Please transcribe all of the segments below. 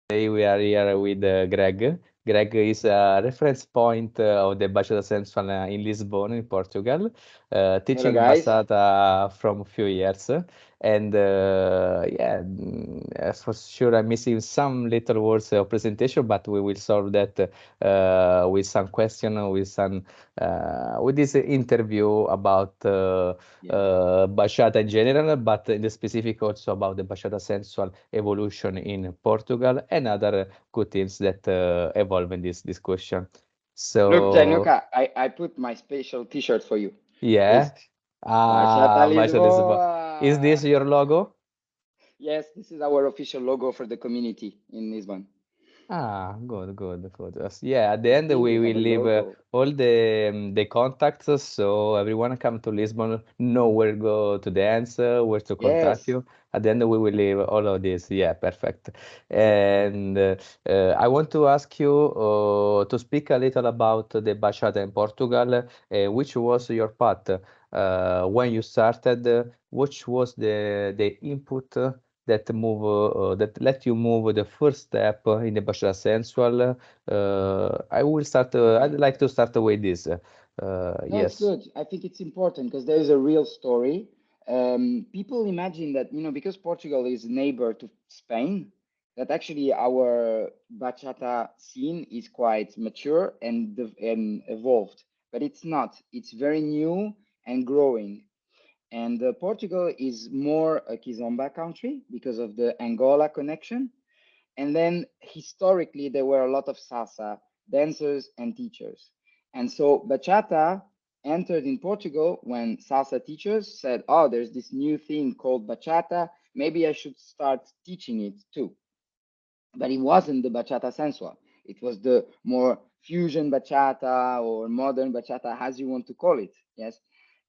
Today we are here with Greg. Greg is a reference point of the Bachelor Sensual in Lisbon, in Portugal, Hello, teaching guys. Bachata from a few years. And yeah, for sure, I'm missing some little words of presentation, but we will solve that with some question, with this interview about Yeah. bachata in general, but in the specific also about the bachata sensual evolution in Portugal and other good things that evolve in this discussion. Look, So Gianluca, I put my special T-shirt for you. yeah, This BACHATA Bachata Lisboa. Is this LISBOA. your logo? Yes, this is our official logo for the community in Lisbon. Ah, good, good, good. Yeah, at the You end see, we we will have a leave logo. all the contacts so everyone come to Lisbon know where to go to dance, where to contact Yes. you. At the end we will leave all of this. Yeah, perfect. Exactly. And I want to ask you to speak a little about the bachata in Portugal. Which was your path when you started? Which was the input? That let you move the first step in the bachelor sensual. I will start. I'd Okay. like to start with this. No, it's Yes. good. I think it's important because there is a real story. People imagine that, because Portugal is neighbor to Spain, that actually our bachata scene is quite mature and evolved. But it's not. It's very new and growing. And Portugal is more a Kizomba country because of the Angola connection. And then historically, there were a lot of salsa dancers and teachers. And so bachata entered in Portugal when salsa teachers said, "Oh, there's this new thing called bachata. Maybe I should start teaching it too." But it wasn't the bachata sensual. It was the more fusion bachata or modern bachata, as you want to call it. Yes.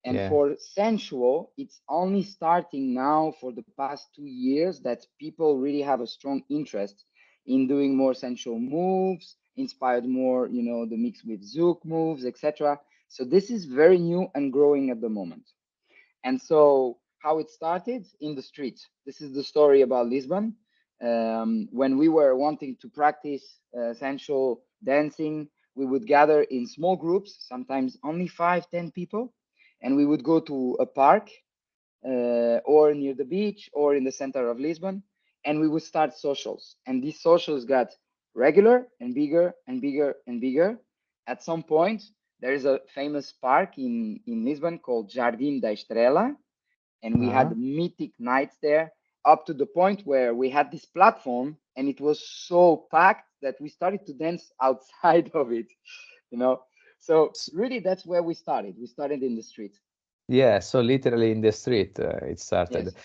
And Yeah. for sensual, it's only starting now for the past 2 years that people really have a strong interest in doing more sensual moves, inspired more, the mix with Zouk moves, etc. So this is very new and growing at the moment. And so, how it started in the streets. This is the story about Lisbon. When we were wanting to practice sensual dancing, we would gather in small groups, sometimes only 5, 10 people, and we would go to a park or near the beach or in the center of Lisbon, and we would start socials. And these socials got regular and bigger and bigger and bigger. At some point, there is a famous park in Lisbon called Jardim da Estrela, and we Uh-huh. had mythic nights there up to the point where we had this platform and it was so packed that we started to dance outside of it, you know. So S- really, that's where we started. We started in the street. Yeah, so literally in the street it started. Yes.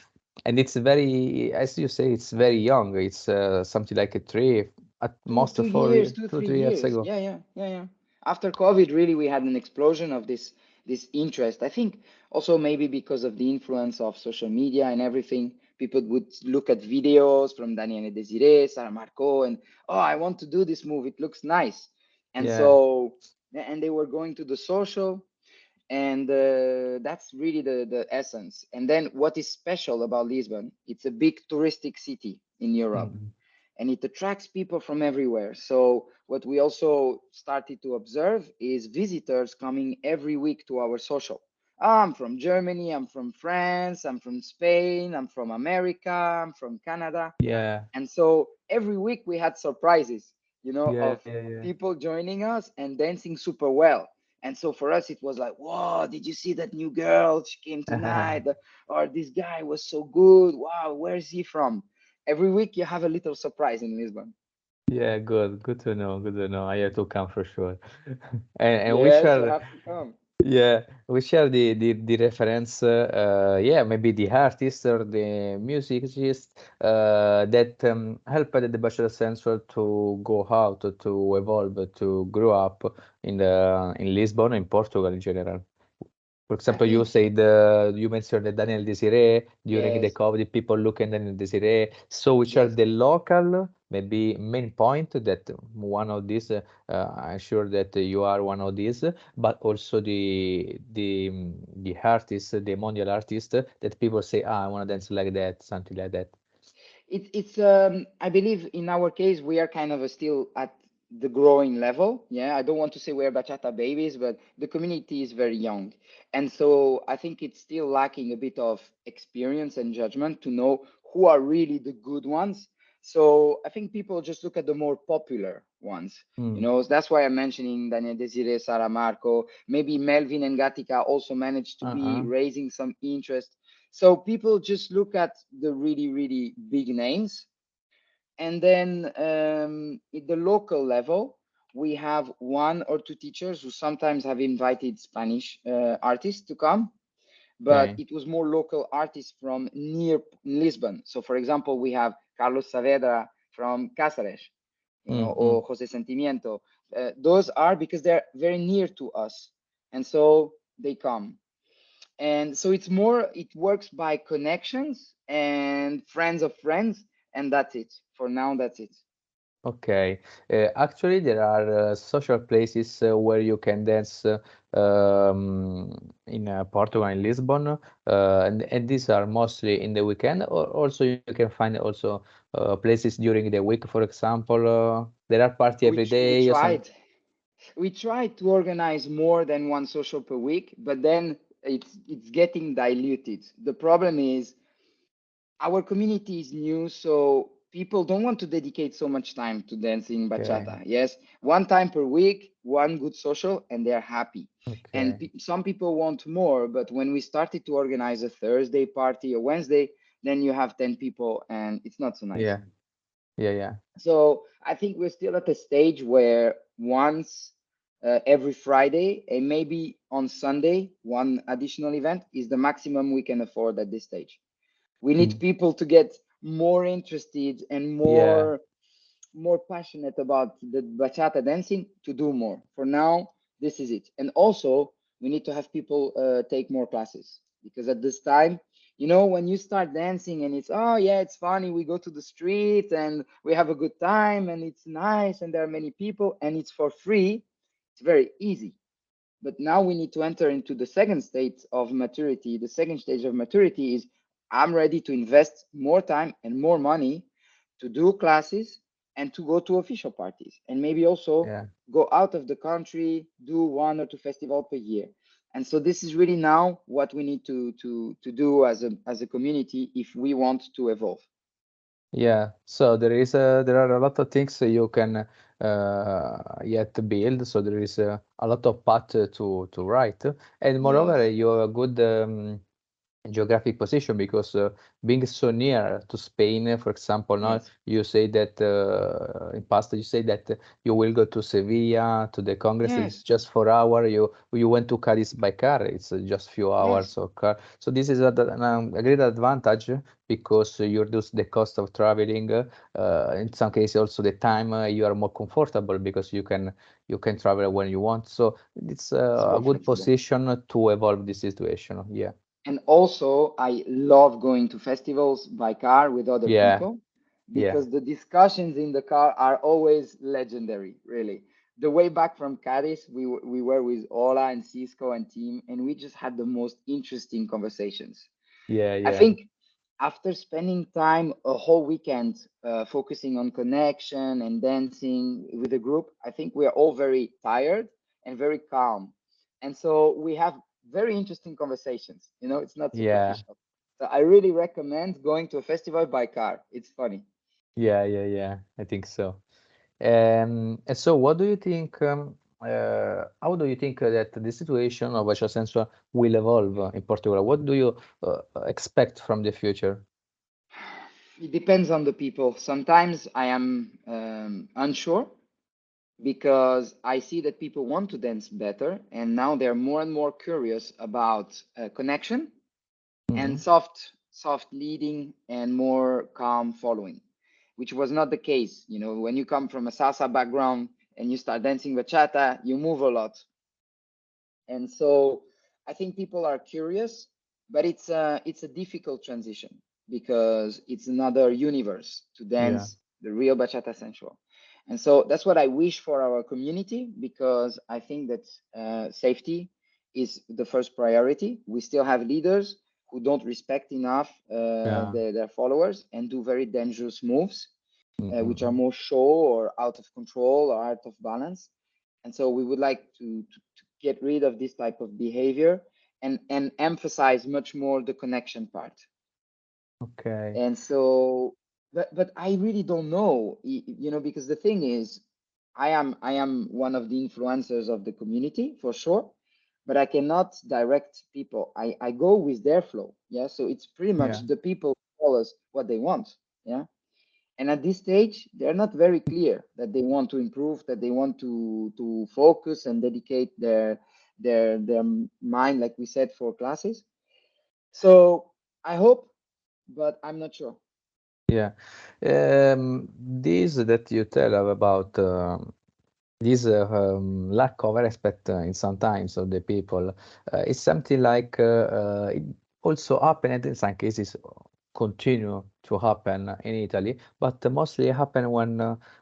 And it's very, as you say, it's very young. It's something like a three, at two most two four, years, two, two, three 3 years years. ago. Yeah, yeah, yeah, yeah. After COVID, really, we had an explosion of this interest. I think also maybe because of the influence of social media and everything, people would look at videos from Daniele Desiree, Sarah Marco, and oh, I want to do this move. It looks nice, and Yeah. so and they were going to the social, and that's really the essence. And then what is special about Lisbon? It's a big touristic city in Europe Mm. and it attracts people from everywhere. So what we also started to observe is visitors coming every week to our social. I'm from Germany, I'm from France, I'm from Spain, I'm from America, I'm from Canada. Yeah. And so every week we had surprises, Yeah, of yeah, yeah. people joining us and dancing super well. And so for us, it was like, whoa, did you see that new girl? She came tonight. Or this guy was so good. Wow, where is he from? Every week you have a little surprise in Lisbon. Yeah, good. Good to know. Good to know. I have to come for sure. And we Yes, you share, have to come. yeah, we share the reference. Yeah, maybe the artist or the musicist that helped the Bachelor Central to go out, to evolve, to grow up in Lisbon, in Portugal in general. For I example, think, you mentioned the Daniel Desiree during the yes, COVID, people look at Daniel Desiree. So which are yes. the local, maybe main point that one of these, I'm sure that you are one of these, but also the artist, the mondial artist that people say, ah, I want to dance like that, something like that. It's I believe in our case we are kind of still at the growing level. Yeah, I don't want to say we're bachata babies, but the community is very young, and so I think it's still lacking a bit of experience and judgment to know who are really the good ones. So I think people just look at the more popular ones. You Mm. know, that's why I'm mentioning Daniel Desire, Sara Marco, maybe Melvin and Gatica also managed to be Uh-huh. raising some interest. So people just look at the really, really big names. And then at the local level, we have one or two teachers who sometimes have invited Spanish artists to come, but Okay. it was more local artists from near Lisbon. So, for example, we have Carlos Saavedra from Cáceres, you know, Mm-hmm. or Jose Sentimiento. Those are because they're very near to us, and so they come. And so it's more, it works by connections and friends of friends, and that's it. For now, that's it. Okay. Actually, there are social places where you can dance in Portugal, in Lisbon, and these are mostly in the weekend, or also you can find also places during the week. For example, there are party every We day or some. tried. We tried to organize more than one social per week, but then it's getting diluted. The problem is our community is new, so people don't want to dedicate so much time to dancing Okay. bachata. Yes, one time per week, one good social, and they're happy. And Okay. some people want more, but when we started to organize a Thursday party or Wednesday, then you have 10 people, and it's not so nice. Yeah. Yeah. Yeah. So I think we're still at a stage where once every Friday and maybe on Sunday, one additional event is the maximum we can afford at this stage. We need Mm. people to get more interested and Yeah. more passionate about the bachata dancing to do more. For now, this is it. And also, we need to have people take more classes because at this time, you know, when you start dancing and it's, oh, yeah, it's funny, we go to the street and we have a good time and it's nice and there are many people and it's for free, it's very easy. But now we need to enter into the second state of maturity. The second stage of maturity is I'm ready to invest more time and more money to do classes and to go to official parties and maybe also Yeah. go out of the country, do one or two festivals per year. And so this is really now what we need to do as a community if we want to evolve. Yeah, so there are a lot of things you can yet build. So there is a lot of path to write, and moreover, Yes, you have a good geographic position because being so near to Spain, for example, now yes, you say that in past you say that you will go to Sevilla to the Congress. It's yes, just 4 hours. You went to Cadiz by car. It's just few yes. hours of car. So this is a great advantage because you reduce the cost of traveling. In some cases, also the time you are more comfortable because you can travel when you want. So it's It's a more good flexible. position to evolve this situation. Yeah. And also, I love going to festivals by car with other Yeah, people yeah, because the discussions in the car are always legendary, really. The way back from Cadiz, we were with Ola and Cisco and team, and we just had the most interesting conversations. yeah, I yeah, think after spending time a whole weekend focusing on connection and dancing with the group, I think we are all very tired and very calm. And so we have very interesting conversations. You know, it's not yeah, superficial. So I really recommend going to a festival by car. It's funny. yeah, yeah, yeah. I think so. And so, what do you think? How do you think that the situation of Bachelor Sensual will evolve in Portugal? What do you expect from the future? It depends on the people. Sometimes I am unsure because I see that people want to dance better, and now they're more and more curious about connection and Hmm. soft leading and more calm following, which was not the case. You know, when you come from a salsa background and you start dancing bachata, you move a lot. And so I think people are curious, but it's a difficult transition because it's another universe to Yeah, dance the real bachata sensual. And so that's what I wish for our community because I think that safety is the first priority. We still have leaders who don't respect enough Yeah. their followers and do very dangerous moves, which are Mm-mm. more show or out of control or out of balance. And so we would like to get rid of this type of behavior and emphasize much more the connection part. Okay. And so, but I really don't know, because the thing is, I am one of the influencers of the community for sure, but I cannot direct people. I go with their flow. Yeah. So it's pretty Yeah. much the people tell us what they want. Yeah. And at this stage, they're not very clear that they want to improve, that they want to focus and dedicate their mind, like we said, for classes. So I hope, but I'm not sure. Yeah. This that you tell about this lack of respect in sometimes of the people is something like it also happened in some cases continue to happen in Italy, but mostly happen when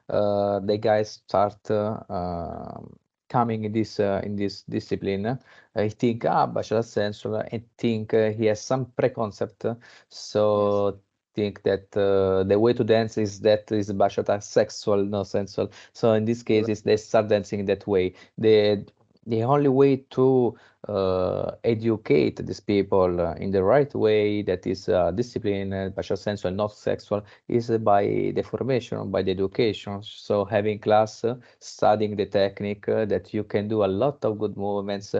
the guys start coming in this discipline. I think bachelor sensual and think he has some preconcept, Yes, so think that the way to dance is that is bachata sexual, no sensual. So in this correct. case, they start dancing that way. The only way to educate these people in the right way, that is discipline, bachata sensual, not sexual, is by the formation, by the education. So having class, studying the technique, that you can do a lot of good movements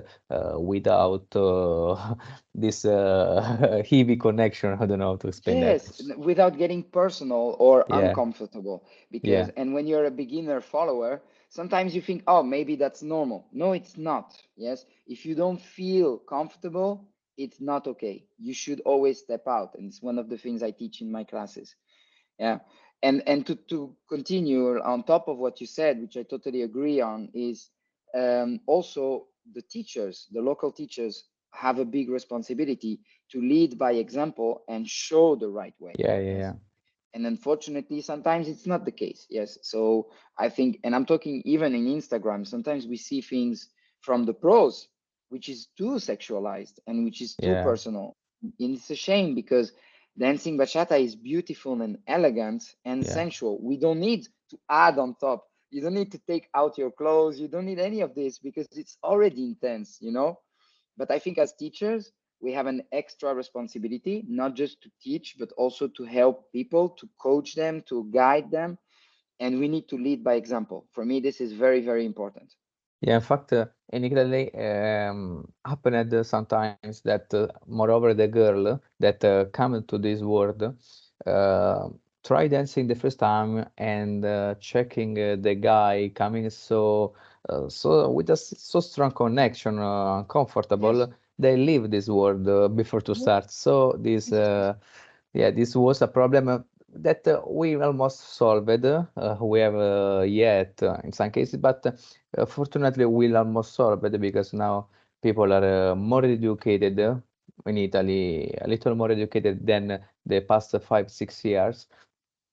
without this heavy connection. I don't know how to explain that. Yes, without getting personal or Yeah, uncomfortable. Because, yeah, and when you're a beginner follower, sometimes you think, oh, maybe that's normal. No, it's not. Yes. If you don't feel comfortable, it's not okay. You should always step out. And it's one of the things I teach in my classes. Yeah. And to continue on top of what you said, which I totally agree on, is also the teachers, the local teachers have a big responsibility to lead by example and show the right way. yeah, yeah, Yes. yeah, And unfortunately, sometimes it's not the case. Yes. So I think, and I'm talking even in Instagram, sometimes we see things from the pros, which is too sexualized and which is too yeah, personal. And it's a shame because dancing bachata is beautiful and elegant and yeah. sensual. We don't need to add on top. You don't need to take out your clothes. You don't need any of this because it's already intense. But I think as teachers, we have an extra responsibility, not just to teach, but also to help people, to coach them, to guide them. And we need to lead by example. For me, this is very, very important. Yeah, in fact, in Italy, happened sometimes that, moreover, the girl that come to this world uh, try dancing the first time and checking the guy coming so with a so strong connection, Yes. comfortable, they leave this world before to Yes. start. So this. Yes. Yeah, this was a problem that we almost solved. We have yet in some cases, but fortunately we almost solved it because now people are more educated in Italy, a little more educated than the past 5, 6 years,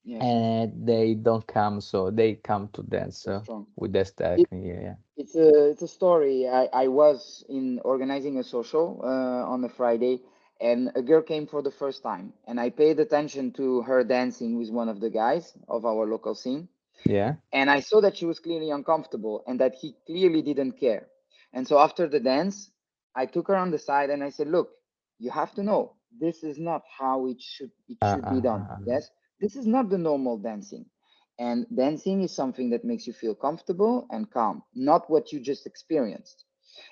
Yes. and they don't come, so they come to dance So strong. with this It, technique. Yeah, it's a story. I was in organizing a social on a Friday, and a girl came for the first time, and I paid attention to her dancing with one of the guys of our local scene. yeah, And I saw that she was clearly uncomfortable and that he clearly didn't care. And so after the dance, I took her on the side and I said, "Look, you have to know this is not how it should be done. uh, Yes, this is not the normal dancing. And dancing is something that makes you feel comfortable and calm, not what you just experienced."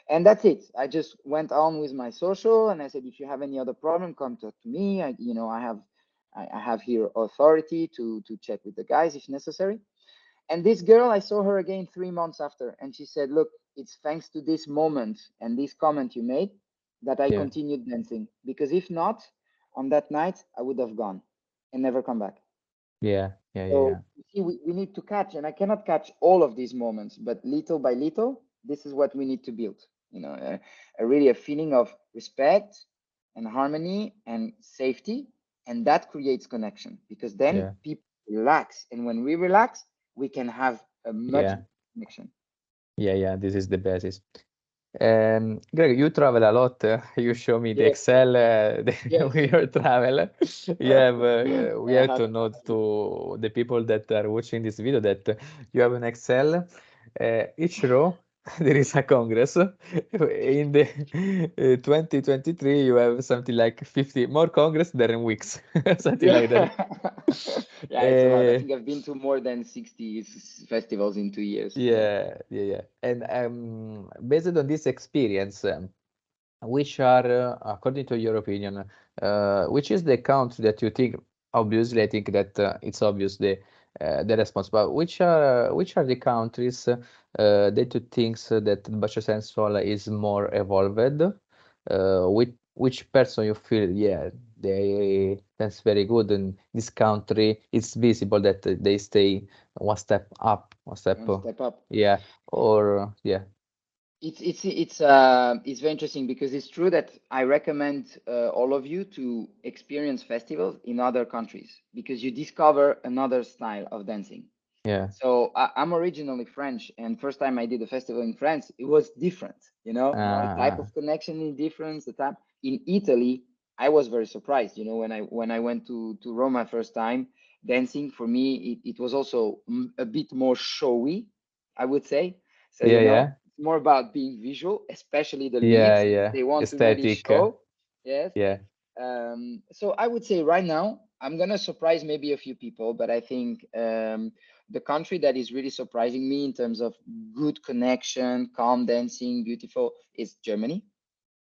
And that's it. I just went on with my social and I said, "If you have any other problem, come talk to me. I have here authority to check with the guys if necessary." And this girl, I saw her again 3 months after, and she said, "Look, it's thanks to this moment and this comment you made that I yeah, continued dancing. Because if not, on that night, I would have gone and never come back." yeah, yeah, yeah, So yeah, you see, we need to catch, and I cannot catch all of these moments, but little by little, this is what we need to build. A really a feeling of respect and harmony and safety, and that creates connection because then yeah, people relax, and when we relax, we can have a much yeah, better connection. yeah, yeah. This is the basis. Greg, you travel a lot. You show me the Yes, Excel yes. with your travel. You have, we I have have. to note to the people that are watching this video that you have an Excel. Each row there is a Congress. In the 2023, you have something like 50 more Congress than in weeks, something Yeah. like that. Yeah, it's a lot. I Uh, think I've been to more than 60 festivals in 2 years. Yeah. yeah. And based on this experience. Which are, according to your opinion, which is the country that you think, obviously, I think that it's obvious the response, but which are the countries that you think that Bacia Sensual is more evolved? Which person you feel, yeah, that's very good in this country. It's visible that they stay one step up, one step, One step up. yeah, or yeah, It's very interesting because it's true that I recommend all of you to experience festivals in other countries because you discover another style of dancing. yeah, So I'm originally French, and first time I did a festival in France, it was different. The type uh, of connection is different. The time in Italy, I was very surprised. When I went to Roma first time, dancing for me it was also a bit more showy, I would say. So yeah. it's more about being visual, especially the Yeah, limits. yeah. They want to really Aesthetic. show. Yes. Yeah. So I would say right now, I'm gonna surprise maybe a few people, but I think the country that is really surprising me in terms of good connection, calm dancing, beautiful is Germany.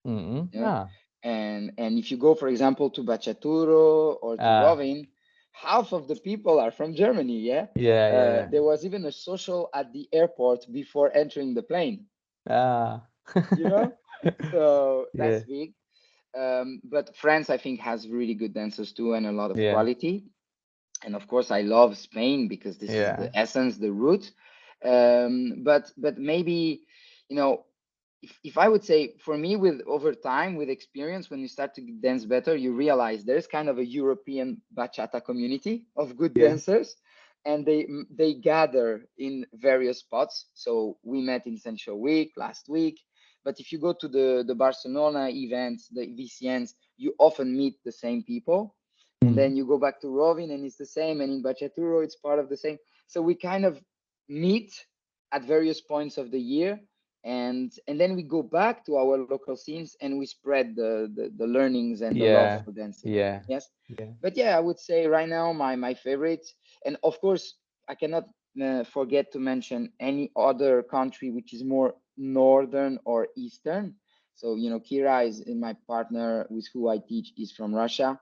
Mm-hmm. You know, Ah. and if you go, for example, to Bacciaturo or to Ah. Rovin, half of the people are from Germany. Yeah, Yeah, yeah, there was even a social at the airport before entering the plane. yeah. You know, Ah. so Yeah, that's big. But France, I think, has really good dancers too and a lot of yeah, quality. And of course, I love Spain because this is yeah. the essence, the root. But maybe, you know, if I would say for me, with over time, with experience, when you start to dance better, you realize there's kind of a European bachata community of good Yeah. dancers, and they gather in various spots. So we met in Central Week last week. But if you go to the Barcelona events, the VCNs, you often meet the same people, and Mm. then you go back to Rovin and it's the same, and in Bachaturo it's part of the same. So we kind of meet at various points of the year, and then we go back to our local scenes and we spread the learnings and the love Yeah, for dancing. yeah, Yes. yeah, But yeah, I would say right now my favorite, and of course I cannot forget to mention any other country which is more northern or eastern. So Kira is my partner with who I teach is from Russia,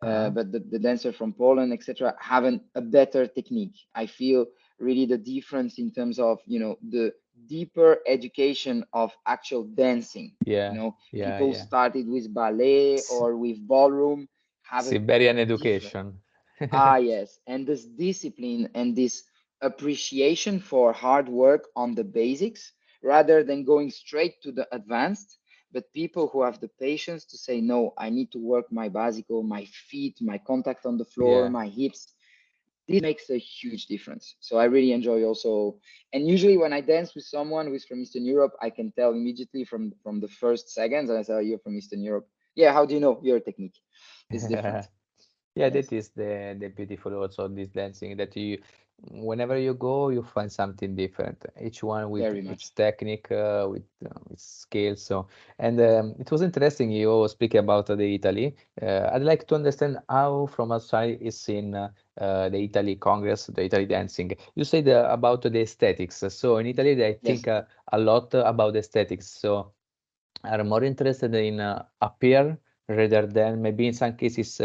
uh, but the dancer from Poland, etc., have a better technique. I feel really the difference in terms of the deeper education of actual dancing. yeah, yeah, People yeah. started with ballet S- or with ballroom, have a Siberian different. education. Yes, and this discipline and this appreciation for hard work on the basics rather than going straight to the advanced. But people who have the patience to say, no, I need to work my basico, my feet, my contact on the floor, Yeah. my hips. This makes a huge difference. So I really enjoy also. And usually when I dance with someone who's from Eastern Europe, I can tell immediately from the first seconds. And I say, oh, you're from Eastern Europe. Yeah, how do you know? Your technique is different. Yeah, that Yes, is the beautiful also this dancing that you whenever you go you find something different. Each one with very its much. technique, with its skills. So and it was interesting you speak about the Italy. I'd like to understand how from outside is seen the Italy Congress, the Italy dancing. You said about the aesthetics. So in Italy they Yes. think a lot about aesthetics. So are more interested in appear rather than maybe in some cases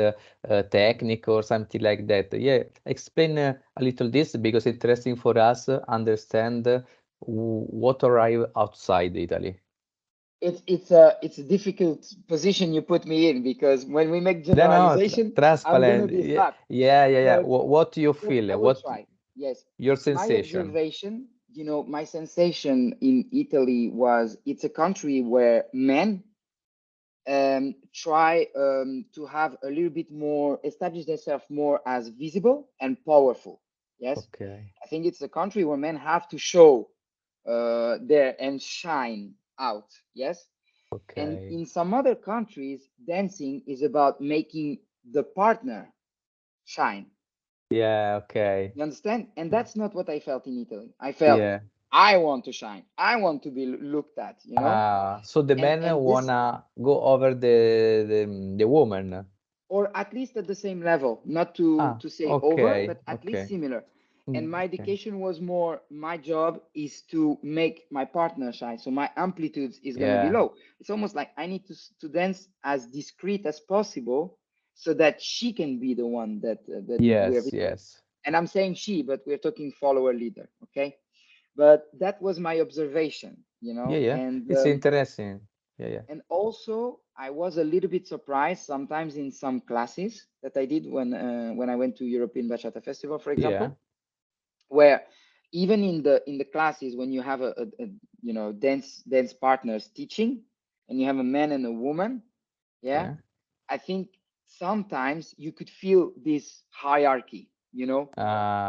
technique or something like that. Yeah, explain a little this because interesting for us understand what arrive outside Italy. It's a difficult position you put me in because when we make No, no, generalization, I'm gonna transparent. be Yeah, stuck. yeah, yeah, yeah. But What you but I feel? will What try. Yes. your My sensation? observation, my sensation in Italy was it's a country where men try to have a little bit more, establish themselves more as visible and powerful. Yes. Okay. I think it's a country where men have to show there and shine. out. Yes. And Okay. in some other countries, dancing is about making the partner shine. Yeah, okay. You understand? And that's not what I felt in Italy. I felt Yeah. I want to shine. I want to be looked at, you know? So the And men this, wanna go over the woman. or at least at the same level, not to Ah, say over, okay, but at least okay. similar. And my Okay. education was more, my job is to make my partner shine. So my amplitude is going to be Yeah. low. It's almost like I need to dance as discreet as possible so that she can be the one that we're Yes, with. yes. And I'm saying she, but we're talking follower leader. Okay. But that was my observation, Yeah, yeah. It's interesting. Yeah, yeah. and also I was a little bit surprised sometimes in some classes that I did when I went to European Bachata Festival, for Yeah, example, where even in the classes when you have a dance partners teaching and you have a man and a woman, yeah, yeah. I think sometimes you could feel this hierarchy,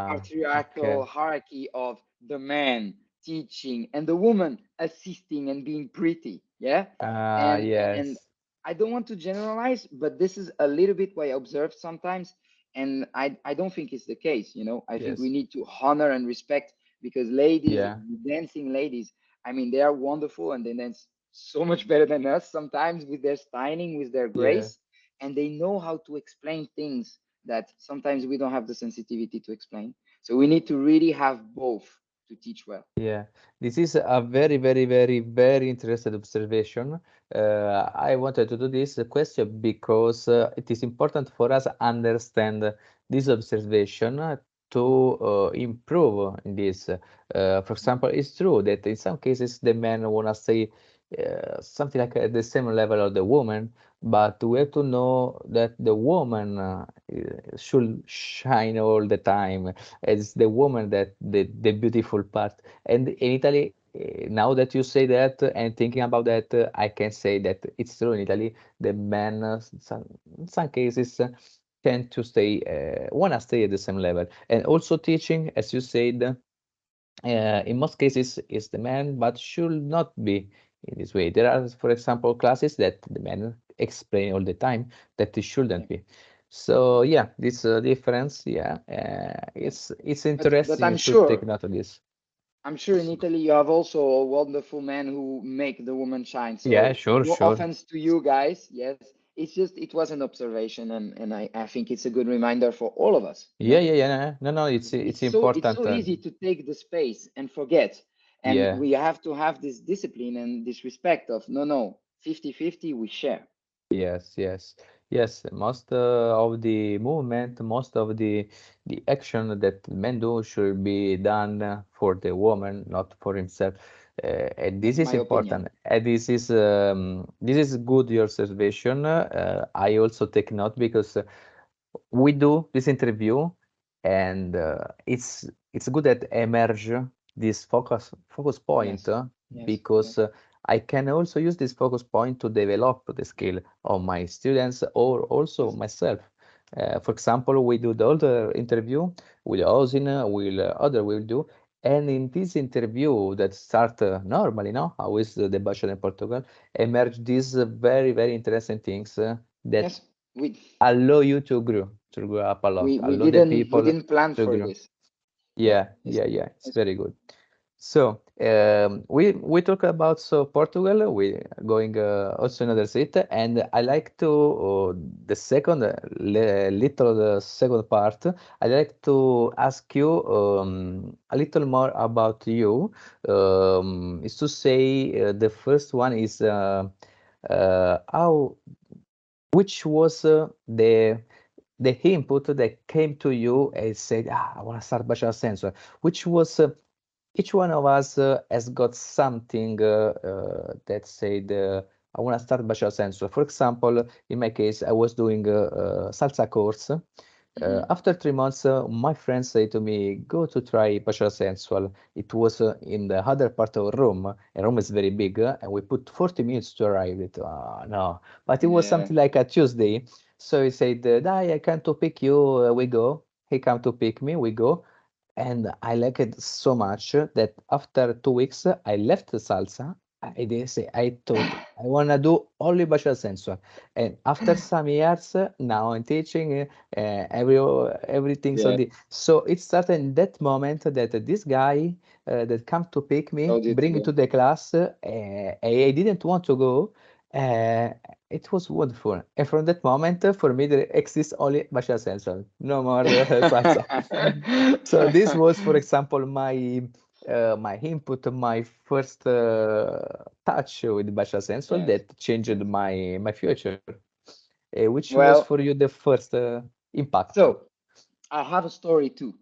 patriarchal Okay. hierarchy of the man teaching and the woman assisting and being pretty, yeah. And Yes. I don't want to generalize, but this is a little bit what I observed sometimes, and I don't think it's the case. I think we Yes. need to honor and respect, because ladies, Yeah. dancing ladies, I mean, they are wonderful and they dance so much better than us sometimes with their styling, with their Yeah. grace, and they know how to explain things that sometimes we don't have the sensitivity to explain. So we need to really have both to teach well. Yeah, this is a very, very, very, very interesting observation. I wanted to do this question because it is important for us understand this observation to improve in this. For example, it's true that in some cases the men wanna say something like at the same level of the woman, but we have to know that the woman should shine all the time. It's the woman that the beautiful part. And in Italy, now that you say that and thinking about that, I can say that it's true in Italy. The men, in some cases, tend to stay, wanna stay at the same level. And also teaching, as you said, in most cases, is the man, but should not be in this way. There are, for example, classes that the men explain all the time that it Yeah, shouldn't be. So yeah. yeah, this difference, yeah, Yeah. it's But interesting to take note of this. I'm sure in Italy you have also wonderful men who make the woman shine. Yeah, So sure, no sure. offense to you guys. Yes. It's just it was an observation, and I think it's a good reminder for all of us, Yeah, yeah, yeah. No, no, it's It's important. so easy to take the space and forget. And Yeah. we have to have this discipline and this respect of no, 50-50 we share. Yes, yes, yes. Most of the movement, most of the action that men do should be done for the woman, not for himself. And this That's is my opinion. important. And this is good your observation. I also take note because we do this interview, and it's good that emerge this focus point Yes. Yes. because Yes. I can also use this focus point to develop the skill of my students or also Yes. myself. For example, we do the other interview with Osin, will other will do, and in this interview that start normally, no, how is the bachelor in Portugal, emerge these very very interesting things that Yes. We allow you to grow up a lot, we we allow the didn't we people didn't plan to for grow. this. Yeah. Yeah, It's yeah, good. yeah, it's It's good. very good. So we talk about Portugal. We going also another city, and I like to the second little the second part. I like to ask you a little more about you. Is to say the first one is how which was the input that came to you and said, "Ah, I want to start Bachelor Sensor," which was each one of us has got something that said, "I want to start Bachelor Sensor." For example, in my case, I was doing a salsa course. Hmm. After 3 months, my friend said to me, "Go to try Bachelor Sensual." It was in the other part of Rome. And Rome is very big, and we put 40 minutes to arrive. No, but it was Yeah. something like a Tuesday. So he said, "Dai, I come to pick you. We go." He come to pick me. We go, and I liked it so much that after 2 weeks, I left the salsa. I did say I thought I wanna do only bachelor sensual, and after some years, now I'm teaching everything. Yeah, So it started in that moment that this guy that come to pick me, told you to bring me go. to the class. I didn't want to go. Uh, it was wonderful, and from that moment, for me, there exists only bachelor sensual, no more salsa. So this was, for example, my input, my first touch with Basha Sensual Yes. that changed my future. Which was for Well, you the first impact? so I have a story too.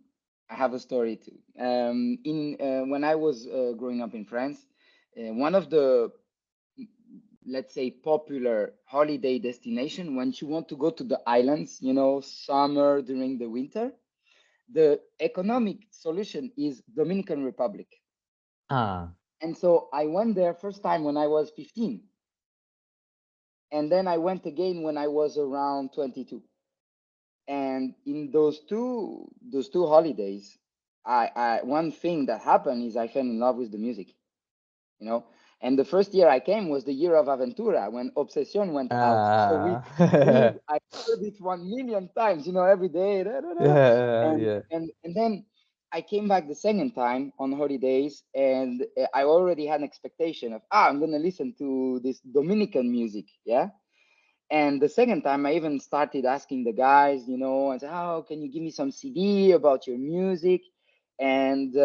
I have a story too. In When I was growing up in France, one of the, let's say, popular holiday destination when you want to go to the islands, summer during the winter, the economic solution is Dominican Republic. Ah, And so I went there first time when I was 15, and then I went again when I was around 22. And in those two holidays, I one thing that happened is I fell in love with the music, you know. And the first year I came was the year of Aventura when Obsession went out. So ah, I heard it 1 million times, every day. Da, da, da. yeah, And yeah, and then I came back the second time on holidays, and I already had an expectation of I'm gonna listen to this Dominican music, yeah. And the second time, I even started asking the guys, and said, "Oh, can you give me some CD about your music?" And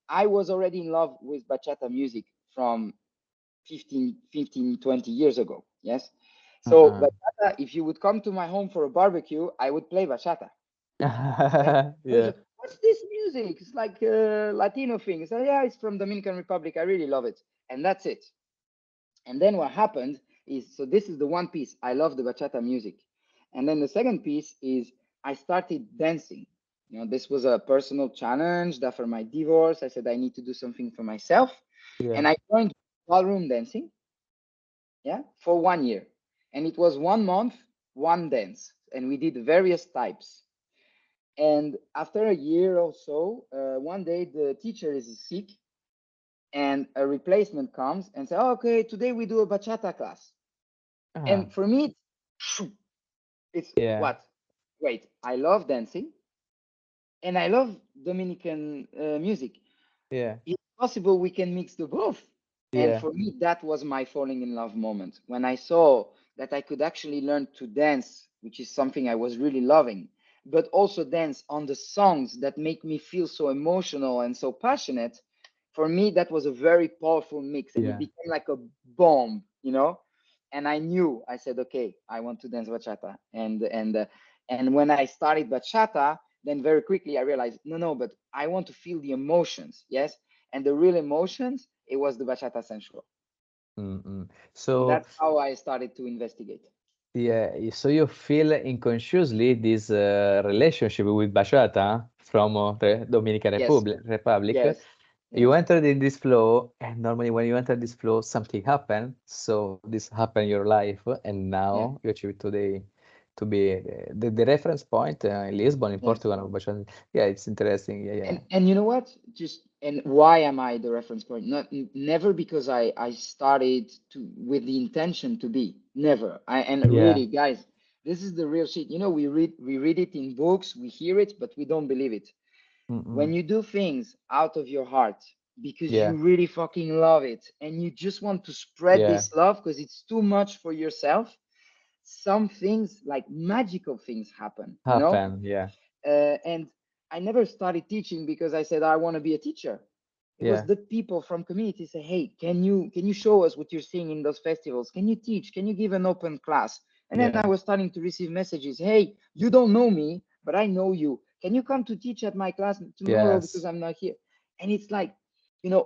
I was already in love with bachata music from 20 years ago. Yes. So uh-uh. bachata, if you would come to my home for a barbecue, I would play bachata. Yeah. I was Yeah, like, what's this music? It's like a Latino thing. So yeah, it's from Dominican Republic. I really love it. And that's it. And then what happened is, so this is the one piece. I love the bachata music. And then the second piece is I started dancing. This was a personal challenge that after my divorce, I said I need to do something for myself. yeah. And I joined ballroom dancing, yeah, for 1 year. And it was 1 month, one dance. And we did various types. And after a year or so, one day the teacher is sick and a replacement comes and says, oh, okay, today we do a bachata class. Ah, And for me, it's yeah, what? Wait, I love dancing and I love Dominican music. yeah, It's possible we can mix the both. And yeah, for me, that was my falling in love moment when I saw that I could actually learn to dance, which is something I was really loving, but also dance on the songs that make me feel so emotional and so passionate. For me, that was a very powerful mix and it yeah. became like a bomb. And I knew, I said, okay, I want to dance bachata. And when I started bachata, then very quickly I realized, no, but I want to feel the emotions. Yes. And the real emotions, it was the bachata sensual. Mm-mm. And So that's how I started to investigate. yeah, so you feel unconsciously this relationship with bachata from Dominican Yes. Republic. Yes. You Yes. entered in this flow, and normally when you enter this flow, something happen. So this happened in your life, and Yeah. now you achieve today to be the reference point in Lisbon, in Yes. Portugal. Bachata. Yeah, it's interesting. Yeah, yeah, And you know what? Just and why am I the reference point? Never because I started to with the intention to be. Never. And yeah, really, guys, this is the real shit. We read it in books, we hear it, but we don't believe it. mm-mm. When you do things out of your heart because you Yeah, really fucking love it and you just want to spread yeah, this love because it's too much for yourself, some things like magical things happen. happen. Yeah, And I never started teaching because I said I want to be a teacher. It was yeah, the people from community say, hey, can you show us what you're seeing in those festivals? Can you teach? Can you give an open class? And then I yeah, was starting to receive messages, hey, you don't know me, but I know you. Can you come to teach at my class tomorrow because yes, I'm not here? And it's like,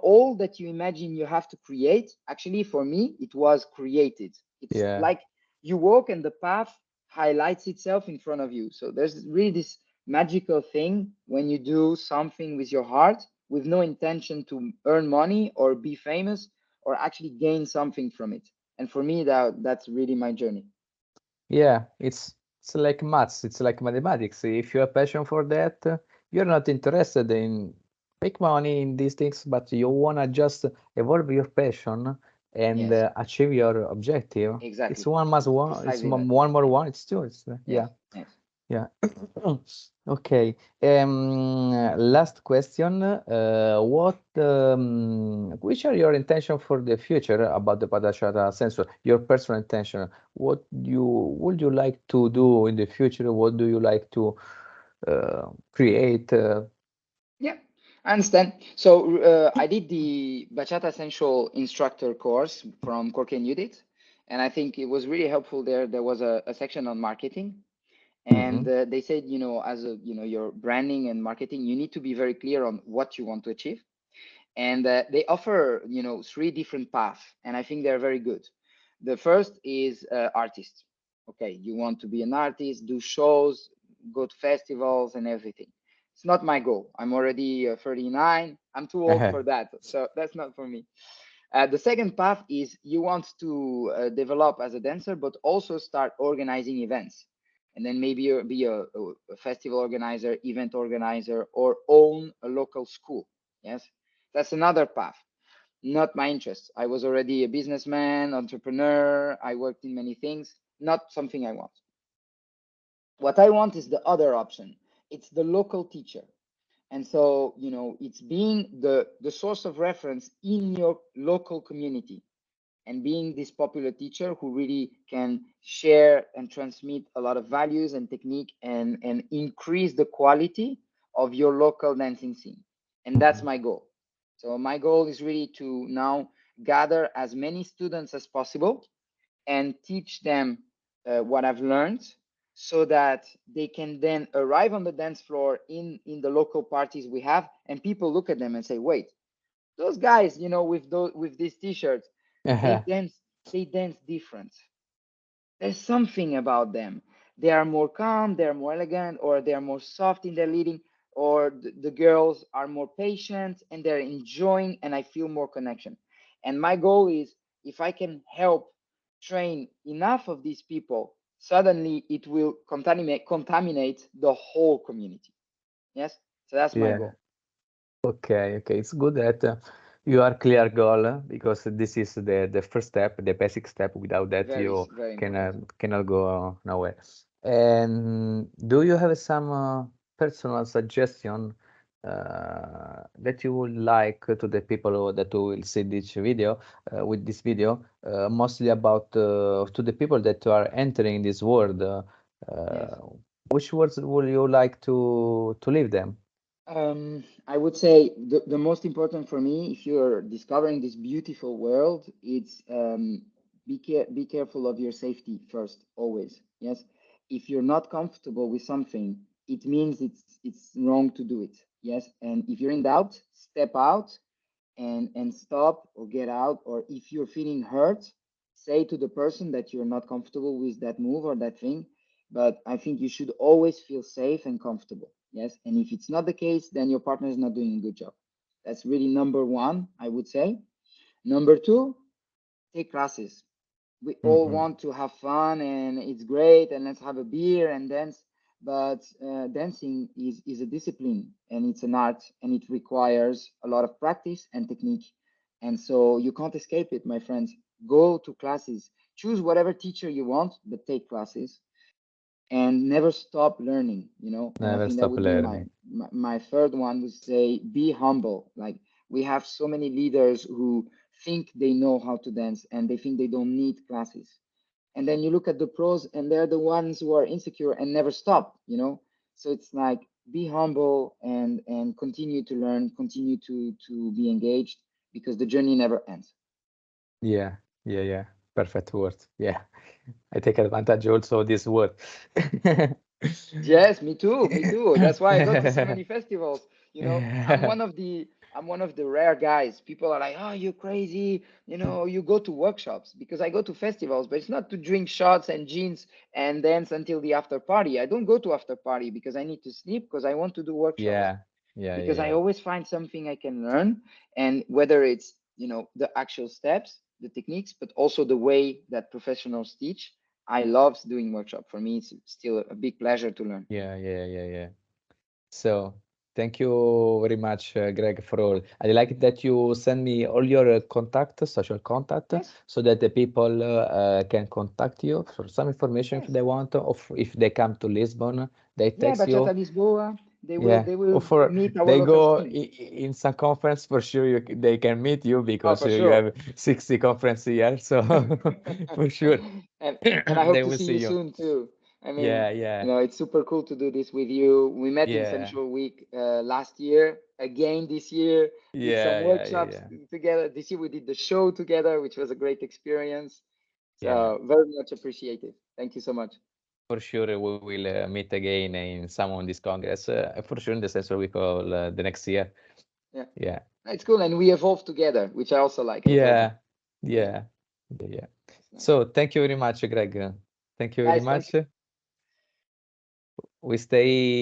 all that you imagine you have to create, actually for me, it was created. It's yeah. like you walk and the path highlights itself in front of you. So there's really this magical thing when you do something with your heart with no intention to earn money or be famous or actually gain something from it. And for me, that's really my journey. Yeah, it's like maths, it's like mathematics. If you have passion for that, you're not interested in make money in these things, but you wanna just evolve your passion and Yes, achieve your objective. It's exactly. one plus one. It's Precisely that. one more one. It's two. It's Yes, yeah. yes. Yeah. Okay. Last question. Which are your intention for the future about the BACHATA sensor? Your personal intention. What would you like to do in the future? What do you like to create? Yeah, I understand. So I did the Bachata Essential Instructor course from Cork and Udit, and I think it was really helpful there. There was a section on marketing, and Mhm. they said, as your branding and marketing, you need to be very clear on what you want to achieve. And they offer, three different paths, and I think they're very good. The first is artist. Okay, you want to be an artist, do shows, go to festivals and everything. It's not my goal. I'm already 39. I'm too old for that, so that's not for me. The second path is you want to develop as a dancer, but also start organizing events. And then maybe be a festival organizer, event organizer, or own a local school. Yes, that's another path. Not my interest. I was already a businessman, entrepreneur. I worked in many things. Not something I want. What I want is the other option. It's the local teacher. And so, it's being the source of reference in your local community and being this popular teacher who really can share and transmit a lot of values and technique and increase the quality of your local dancing scene. And that's Mhm. my goal. So my goal is really to now gather as many students as possible and teach them what I've learned so that they can then arrive on the dance floor in the local parties we have, and people look at them and say, wait, those guys, with these t-shirts, they dance they dance different. There's something about them. They are more calm, they're more elegant, or they're more soft in their leading, or the girls are more patient and they're enjoying, and I feel more connection. And my goal is, if I can help train enough of these people, suddenly it will contaminate the whole community. Yes, so that's my Yeah. goal. Okay, okay. It's good that you are clear goal because this is the first step, the basic step. Without that, Very, you very can important. cannot go nowhere. And do you have some personal suggestion that you would like to the people that will see this video with this video, mostly about to the people that are entering this world? Yes. Which words would you like to leave them? I would say the most important for me, if you're discovering this beautiful world, it's be careful of your safety first, always. Yes, if you're not comfortable with something, it means it's wrong to do it. Yes, and if you're in doubt, step out and stop or get out. Or if you're feeling hurt, say to the person that you're not comfortable with that move or that thing. But I think you should always feel safe and comfortable. Yes, and if it's not the case, then your partner is not doing a good job. That's really number one, I would say. Number two, take classes. We all Hmm. want to have fun and it's great and let's have a beer and dance, but dancing is a discipline and it's an art and it requires a lot of practice and technique, and so you can't escape it, my friends. Go to classes, choose whatever teacher you want, but take classes and never stop learning, and I Never think that stop would be my, learning. my third one, would say be humble. Like, we have so many leaders who think they know how to dance and they think they don't need classes, and then you look at the pros and they're the ones who are insecure and never stop, so it's like, be humble and continue to learn, continue to be engaged, because the journey never ends. Yeah, yeah, yeah. Perfect word. Yeah. I take advantage also of this word. Yes, me too. Me too. That's why I go to so many festivals. I'm Yeah. one of the rare guys. People are like, "Oh, you're crazy." You go to workshops, because I go to festivals, but it's not to drink shots and jeans and dance until the after party. I don't go to after party because I need to sleep, because I want to do workshops, Yeah, yeah, yeah, because I yeah. always find something I can learn, and whether it's, the actual steps, the techniques, but also the way that professionals teach. I love doing workshop. For me, it's still a big pleasure to learn. Yeah, yeah, yeah, yeah. So. Thank you very much, Greg, for all. I like that you send me all your social contact, Yes, so that the people can contact you for some information if yes. they want, or if they come to Lisbon, they Yeah, text Bachata you. Lisboa. Yeah, They or will for meet our they local go scene. in some conference for sure they can meet you Oh, because for you sure. have 60 conference here, so for sure And I hope they to will see see you you. soon too. I mean, Yeah, yeah, it's super cool to do this with you. We met in yeah, Central Week last year, again this year, did some yeah, yeah, yeah, workshops yeah, together. This year we did the show together, which was a great experience. yeah. So very much appreciated. Thank you so much. For sure, we will meet again in some of this congress. For sure, in the Sensor Week of the next year. Yeah, Yeah, it's cool. And we evolve together, which I also like. I told you. yeah, Yeah, yeah, yeah, yeah. it's nice. So thank you very much, Greg. Thank you very Guys, thanks. much. We stay